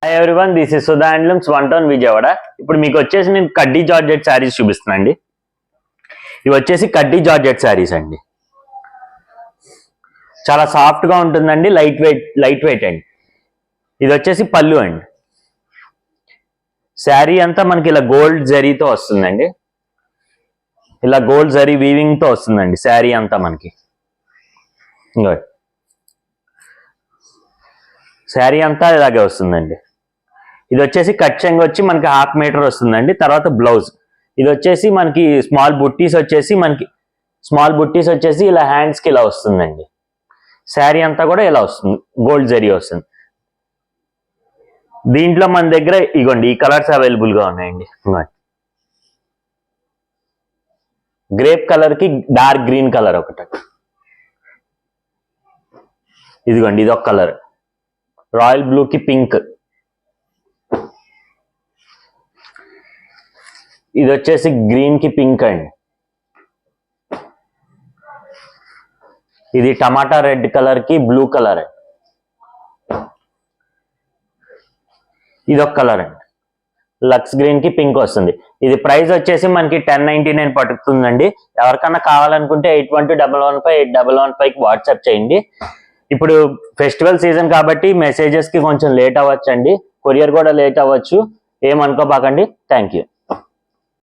Hi everyone, this is Sudha handlooms, one town Vijayawada. ఇప్పుడు మీకు వచ్చేసి నేను కడ్డీ జార్జెట్ శారీస్ చూపిస్తున్నాను అండి. ఇవి వచ్చేసి కడ్డీ జార్జెట్ శారీస్ అండి. చాలా సాఫ్ట్ గా ఉంటుందండి, లైట్ వెయిట్ అండి. ఇది వచ్చేసి పళ్ళు అండి. శారీ అంతా మనకి ఇలా గోల్డ్ జరీతో వస్తుందండి. ఇలా గోల్డ్ జరీ వీవింగ్ తో వస్తుందండి శారీ అంతా మనకి. శారీ అంతా ఇలాగే వస్తుందండి. ఇది వచ్చేసి కట్ చెంగ్ వచ్చి మనకి 1/2 మీటర్ వస్తుందండి. తర్వాత బ్లౌజ్ ఇది వచ్చేసి మనకి స్మాల్ బుట్టీస్ వచ్చేసి ఇలా హ్యాండ్స్ కి ఇలా వస్తుందండి. శారీ అంతా కూడా ఇలా వస్తుంది, గోల్డ్ జరీ వస్తుంది. దీంట్లో మన దగ్గర ఇగోండి ఈ కలర్స్ అవైలబుల్ గా ఉన్నాయండి. గ్రేప్ కలర్ కి డార్క్ గ్రీన్ కలర్ ఒకటి, ఇదిగోండి ఇది ఒక కలర్, రాయల్ బ్లూ కి పింక్, ఇది వచ్చేసి గ్రీన్ కి పింక్ అండి, ఇది టమాటా రెడ్ కలర్ కి బ్లూ కలర్ అండి, ఇది ఒక కలర్ అండి, లక్స్ గ్రీన్ కి పింక్ వస్తుంది. ఇది ప్రైస్ వచ్చేసి మనకి 1099 పడుతుందండి. ఎవరికన్నా కావాలనుకుంటే 8121581115 వాట్సాప్ చేయండి. ఇప్పుడు ఫెస్టివల్ సీజన్ కాబట్టి మెసేజెస్ కి కొంచెం లేట్ అవ్వచ్చు అండి, కొరియర్ కూడా లేట్ అవ్వచ్చు, ఏమనుకోబాకండి. Thank you.